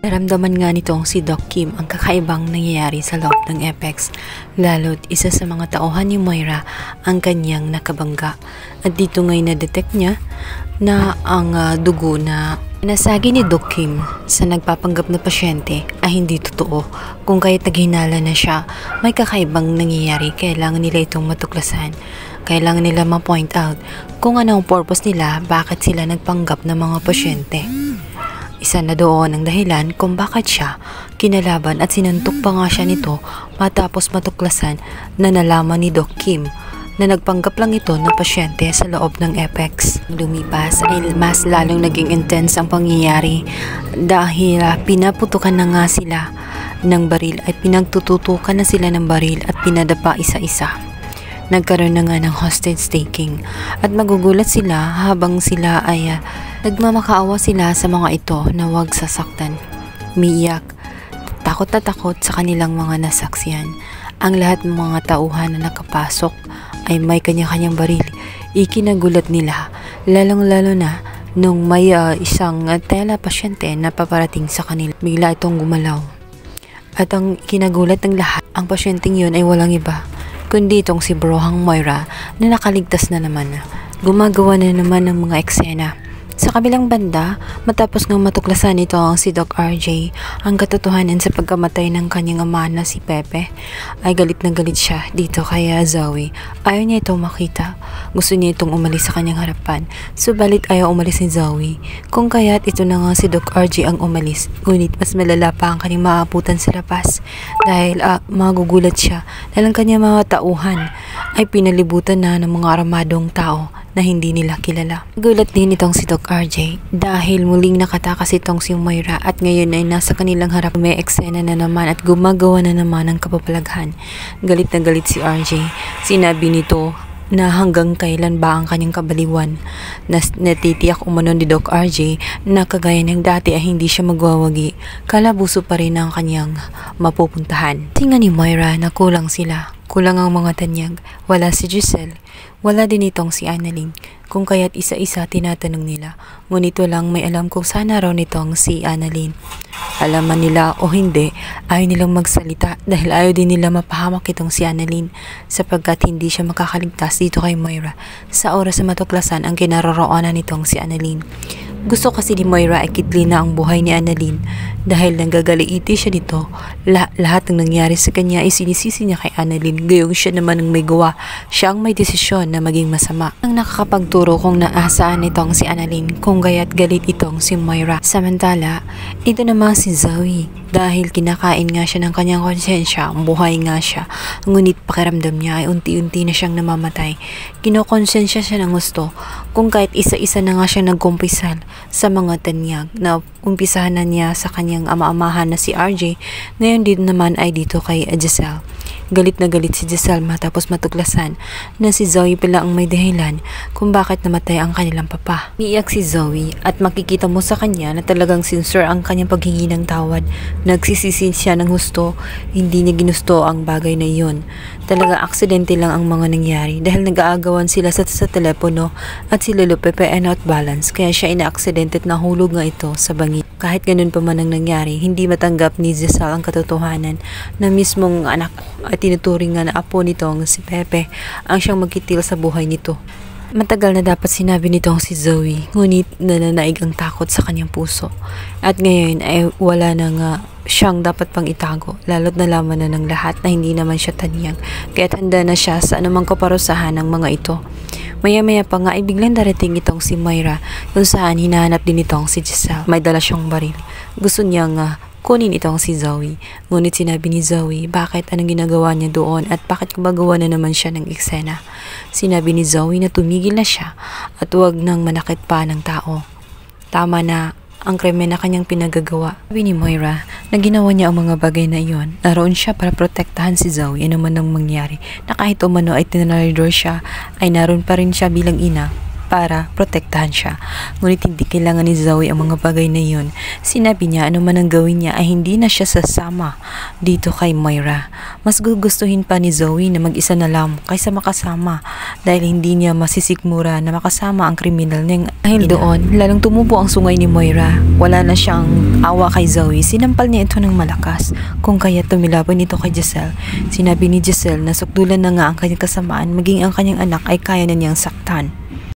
Naramdaman nga nitong si Doc Kim ang kakaibang nangyayari sa loob ng Apex, lalo't isa sa mga tauhan ni Moira ang kanyang nakabangga. At dito ngay na-detect niya na ang dugo na nasagi ni Doc Kim sa nagpapanggap na pasyente ay hindi totoo. Kung kaya't naghinala na siya, may kakaibang nangyayari, kailangan nila itong matuklasan. Kailangan nila ma-point out kung ano ang purpose nila, bakit sila nagpanggap ng mga pasyente. Isa na doon ang dahilan kung bakit siya kinalaban at sinuntok pa nga siya nito matapos matuklasan na nalaman ni Doc Kim na nagpanggap lang ito ng pasyente sa loob ng Apex. Lumipas ay mas lalong naging intense ang pangyayari dahil pinaputukan na nga sila ng baril at pinagtututukan na sila ng baril at pinadapa isa-isa. Nagkaroon na nga ng hostage taking at magugulat sila habang sila ay nagmamakaawa sila sa mga ito na huwag sasaktan. Umiiyak, takot na takot sa kanilang mga nasaksihan. Ang lahat ng mga tauhan na nakapasok ay may kanya-kanyang baril. Ikinagulat nila, lalong-lalo na nung may isang tela pasyente na paparating sa kanila. Bigla itong gumalaw. At ang kinagulat ng lahat, ang pasyenteng yun ay walang iba kundi itong si Brohang Moira na nakaligtas na naman. Gumagawa na naman ng mga eksena. Sa kabilang banda, matapos ng matuklasan nito ang si Doc RJ ang katotohanan sa pagkamatay ng kanyang ama na si Pepe, ay galit na galit siya dito kay Zoe. Ayaw niya itong makita. Gusto niya itong umalis sa kanyang harapan. Subalit ayaw umalis ni Zoe. Kung kaya't ito na nga si Doc RJ ang umalis. Ngunit mas malala pa ang kanyang maabutan sa labas dahil magugulat siya dahil ang kanyang mga tauhan ay pinalibutan na ng mga armadong tao na hindi nila kilala. Gulat din itong si Doc RJ dahil muling nakatakas itong si Moira at ngayon ay nasa kanilang harap. May eksena na naman at gumagawa na naman ng kapapalaghan. Galit na galit si RJ. Sinabi nito na hanggang kailan ba ang kanyang kabaliwan. Natitiyak umano ni Doc RJ na kagaya ng dati ay hindi siya magwawagi. Kalabuso pa rin ang kanyang mapupuntahan. Tinga ni Moira na kulang sila. Kulang ang mga tanyag. Wala si Giselle. Wala din itong si Annalyn. Kung kaya't isa-isa tinatanong nila. Ngunit walang may alam kung saan raw nitong si Annalyn. Alaman nila o hindi, ayaw nilang magsalita dahil ayaw din nila mapahamak itong si Annalyn sapagkat hindi siya makakaligtas dito kay Moira sa oras na matuklasan ang kinaroroonan nitong si Annalyn. Gusto kasi ni Moira ay kitlin na ang buhay ni Annalyn dahil nanggagaliiti siya nito. Lahat ng nangyari sa kanya ay sinisisi niya kay Annalyn, gayong siya naman ang may gawa. Siya ang may desisyon na maging masama. Ang nakakapagturo kung naasaan nitong si Annalyn kung gaya't galit itong si Moira. Samantala, ito naman si Zoe dahil kinakain nga siya ng kanyang konsensya, buhay nga siya. Ngunit pakiramdam niya ay unti-unti na siyang namamatay. Kinokonsensya siya ng gusto kung kahit isa-isa na nga siya nagkumpisal sa mga tanyag na umpisahan na niya sa kanyang ama-amahan na si RJ, ngayon din naman ay dito kay Giselle. Galit na galit si Giselle matapos matuklasan na si Zoe pala ang may dahilan kung bakit namatay ang kanilang papa. Iiyak si Zoe at makikita mo sa kanya na talagang sincere ang kanyang paghingi ng tawad. Nagsisisi siya ng gusto, hindi niya ginusto ang bagay na iyon. Talaga aksidente lang ang mga nangyari dahil nag-aagawan sila sa telepono at si Lolo Pepe ay not balance kaya siya ina-aksidente at nahulog nga ito sa bangin. Kahit ganun pa man ang nangyari, hindi matanggap ni Giselle ang katotohanan na mismong anak at tinuturing nga na apo nitong si Pepe ang siyang magkitil sa buhay nito. Matagal na dapat sinabi nitong si Zoe, ngunit nananaig ang takot sa kanyang puso. At ngayon ay wala na nga siyang dapat pang itago, lalo't nalaman na ng lahat na hindi naman siya tanyag, kaya't handa na siya sa anumang kaparusahan ng mga ito. Maya-maya pa nga ay biglang darating itong si Moira kung saan hinahanap din itong si Giselle. May dala siyang baril. Gusto niyang kunin itong si Zoe. Ngunit sinabi ni Zoe bakit anong ginagawa niya doon at bakit gumagawa na naman siya ng eksena. Sinabi ni Zoe na tumigil na siya at huwag nang manakit pa ng tao. Tama na ang krimen na kanyang pinagagawa. Sabi ni Moira na ginawa niya ang mga bagay na iyon. Naroon siya para protektahan si Zoe ano man ang mangyari. Na kahit umano ay tinalidor siya, ay naroon pa rin siya bilang ina para protektahan siya. Ngunit hindi kailangan ni Zoe ang mga bagay na yun. Sinabi niya ano man ang gawin niya ay hindi na siya sasama dito kay Moira. Mas gugustuhin pa ni Zoe na mag-isa na lang kaysa makasama dahil hindi niya masisigmura na makasama ang kriminal niyang dahil doon, lalong tumubo ang sungay ni Moira. Wala na siyang awa kay Zoe. Sinampal niya ito ng malakas kung kaya tumilaban ito kay Giselle. Sinabi ni Giselle na sukdulan na nga ang kanyang kasamaan maging ang kanyang anak ay kaya na niyang saktan.